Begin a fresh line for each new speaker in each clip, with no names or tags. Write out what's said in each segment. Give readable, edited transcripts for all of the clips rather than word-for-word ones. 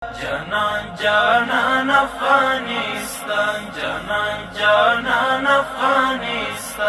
Janan Janan Afghanistan, Janan Janan Afghanistan.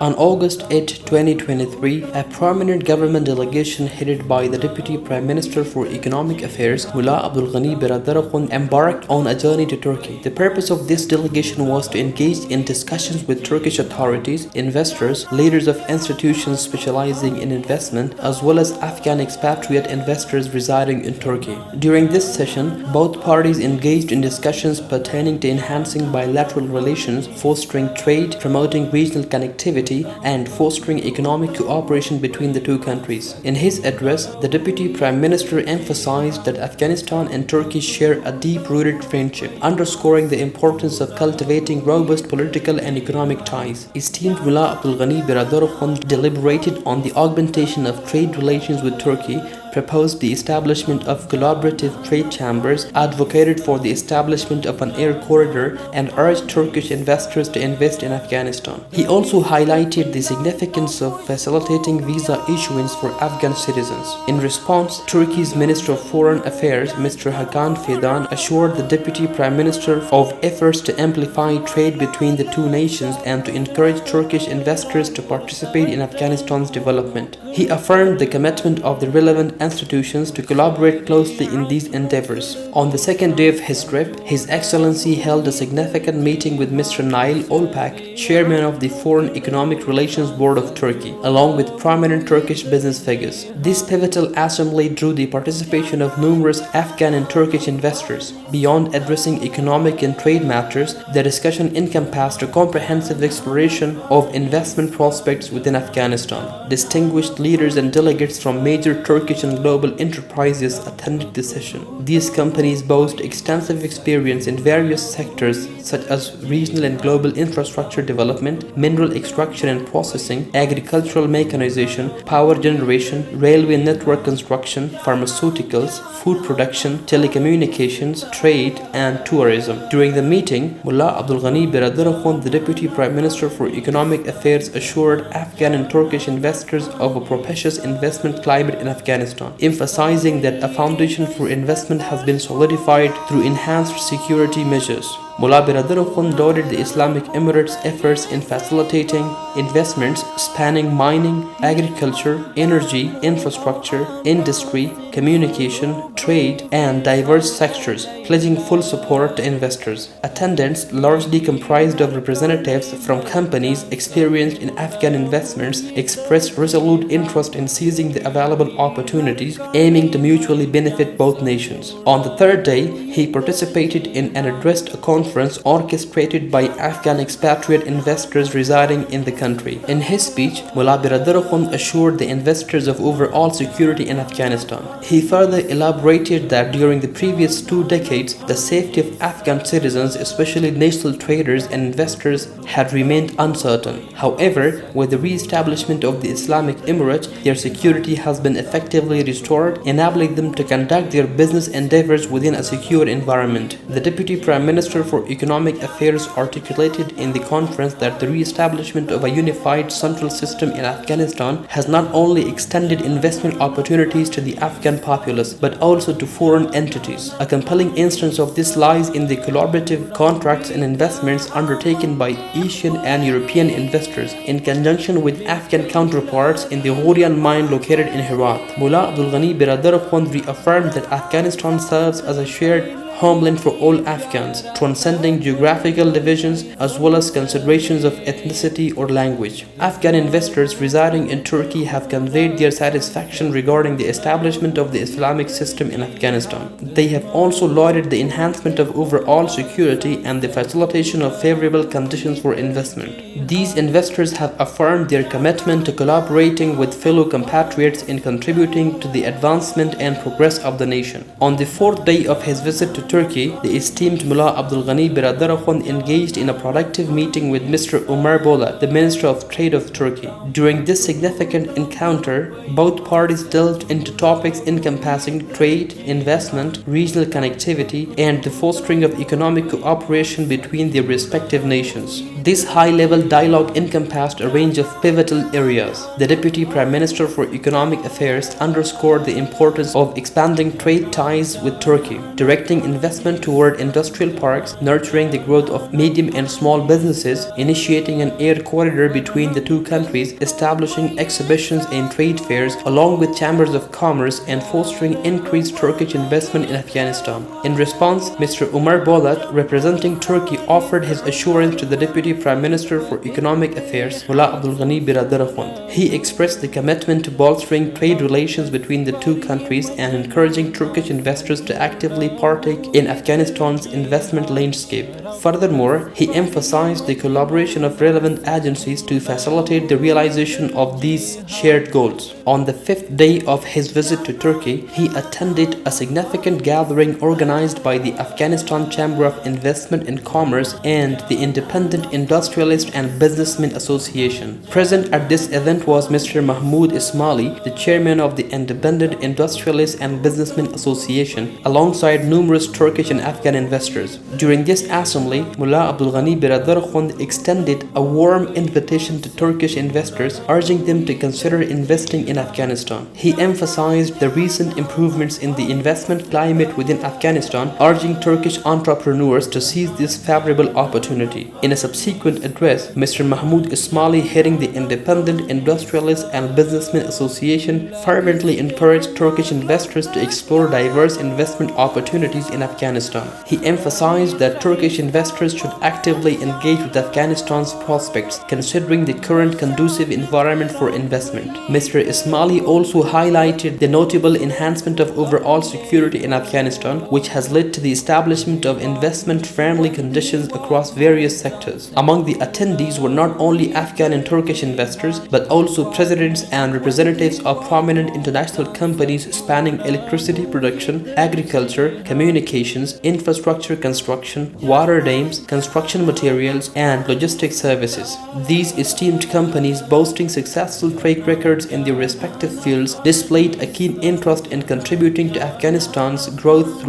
On August 8, 2023, a prominent government delegation headed by the Deputy Prime Minister for Economic Affairs, Mullah Abdul Ghani Biradar, embarked on a journey to Turkey. The purpose of this delegation was to engage in discussions with Turkish authorities, investors, leaders of institutions specializing in investment, as well as Afghan expatriate investors residing in Turkey. During this session, both parties engaged in discussions pertaining to enhancing bilateral relations, fostering trade, promoting regional connectivity, and fostering economic cooperation between the two countries. In his address, the Deputy Prime Minister emphasized that Afghanistan and Turkey share a deep-rooted friendship, underscoring the importance of cultivating robust political and economic ties. Esteemed Mullah Abdul Ghani Biradar deliberated on the augmentation of trade relations with Turkey, proposed the establishment of collaborative trade chambers, advocated for the establishment of an air corridor, and urged Turkish investors to invest in Afghanistan. He also highlighted the significance of facilitating visa issuance for Afghan citizens. In response, Turkey's Minister of Foreign Affairs, Mr. Hakan Fidan, assured the Deputy Prime Minister of efforts to amplify trade between the two nations and to encourage Turkish investors to participate in Afghanistan's development. He affirmed the commitment of the relevant institutions to collaborate closely in these endeavors. On the second day of his trip, His Excellency held a significant meeting with Mr. Nail Olpak, Chairman of the Foreign Economic Relations Board of Turkey, along with prominent Turkish business figures. This pivotal assembly drew the participation of numerous Afghan and Turkish investors. Beyond addressing economic and trade matters, the discussion encompassed a comprehensive exploration of investment prospects within Afghanistan. Distinguished leaders and delegates from major Turkish and global enterprises attended the session. These companies boast extensive experience in various sectors such as regional and global infrastructure development, mineral extraction and processing, agricultural mechanization, power generation, railway network construction, pharmaceuticals, food production, telecommunications, trade, and tourism. During the meeting, Mullah Abdul Ghani Biradar, the Deputy Prime Minister for Economic Affairs, assured Afghan and Turkish investors of a propitious investment climate in Afghanistan, emphasizing that a foundation for investment has been solidified through enhanced security measures. Mullah Biradar lauded the Islamic Emirates' efforts in facilitating investments spanning mining, agriculture, energy, infrastructure, industry, communication, trade, and diverse sectors, pledging full support to investors. Attendants, largely comprised of representatives from companies experienced in Afghan investments, expressed resolute interest in seizing the available opportunities, aiming to mutually benefit both nations. On the third day, he participated in and addressed a conference orchestrated by Afghan expatriate investors residing in the country. In his speech, Mullah Biradar assured the investors of overall security in Afghanistan. He further elaborated that during the previous 2 decades, the safety of Afghan citizens, especially national traders and investors, had remained uncertain. However, with the re-establishment of the Islamic Emirates, their security has been effectively restored, enabling them to conduct their business endeavors within a secure environment. The Deputy Prime Minister for Economic Affairs articulated in the conference that the re-establishment of a unified central system in Afghanistan has not only extended investment opportunities to the Afghan populace, but also to foreign entities. A compelling instance of this lies in the collaborative contracts and investments undertaken by Asian and European investors in conjunction with Afghan counterparts in the Ghorian mine located in Herat. Mullah Abdul Ghani Biradar reaffirmed that Afghanistan serves as a shared homeland for all Afghans, transcending geographical divisions as well as considerations of ethnicity or language. Afghan investors residing in Turkey have conveyed their satisfaction regarding the establishment of the Islamic system in Afghanistan. They have also lauded the enhancement of overall security and the facilitation of favorable conditions for investment. These investors have affirmed their commitment to collaborating with fellow compatriots in contributing to the advancement and progress of the nation. On the 4th day of his visit to Turkey, the esteemed Mullah Abdul Ghani Biradar engaged in a productive meeting with Mr. Umar Bola, the Minister of Trade of Turkey. During this significant encounter, both parties delved into topics encompassing trade, investment, regional connectivity, and the fostering of economic cooperation between their respective nations. This high-level dialogue encompassed a range of pivotal areas. The Deputy Prime Minister for Economic Affairs underscored the importance of expanding trade ties with Turkey, directing investment toward industrial parks, nurturing the growth of medium and small businesses, initiating an air corridor between the two countries, establishing exhibitions and trade fairs along with chambers of commerce, and fostering increased Turkish investment in Afghanistan. In response, Mr. Umar Bolat, representing Turkey, offered his assurance to the Deputy Prime Minister for Economic Affairs, Mullah Abdul Ghani Biradarakhund. He expressed the commitment to bolstering trade relations between the two countries and encouraging Turkish investors to actively partake in Afghanistan's investment landscape. Furthermore, he emphasized the collaboration of relevant agencies to facilitate the realization of these shared goals. On the fifth day of his visit to Turkey, he attended a significant gathering organized by the Afghanistan Chamber of Investment and Commerce and the Independent Industrialist and Businessmen Association. Present at this event was Mr. Mahmoud Ismaili, the chairman of the Independent Industrialist and Businessmen Association, alongside numerous Turkish and Afghan investors. During this assembly, Mullah Abdul Ghani Biradarakhund extended a warm invitation to Turkish investors, urging them to consider investing in Afghanistan. He emphasized the recent improvements in the investment climate within Afghanistan, urging Turkish entrepreneurs to seize this favorable opportunity. In a subsequent address, Mr. Mahmoud Ismaili, heading the Independent Industrialist and Businessmen Association, fervently encouraged Turkish investors to explore diverse investment opportunities in Afghanistan. He emphasized that Turkish investors should actively engage with Afghanistan's prospects, considering the current conducive environment for investment. Mr. Ismaili also highlighted the notable enhancement of overall security in Afghanistan, which has led to the establishment of investment-friendly conditions across various sectors. Among the attendees were not only Afghan and Turkish investors, but also presidents and representatives of prominent international companies spanning electricity production, agriculture, communications, infrastructure construction, water dams, construction materials, and logistics services. These esteemed companies, boasting successful track records in their respective fields, displayed a keen interest in contributing to Afghanistan's growth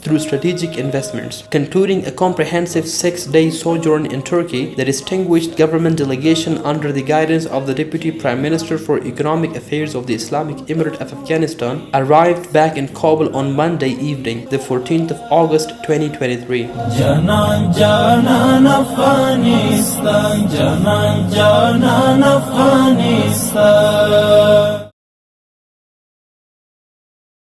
through strategic investments. Concluding a comprehensive 6-day sojourn in Turkey, the distinguished government delegation under the guidance of the Deputy Prime Minister for Economic Affairs of the Islamic Emirate of Afghanistan arrived back in Kabul on Monday evening, the 14th of August 2023.
Janan Janan Afghanistan, Janan Janan Afghanistan.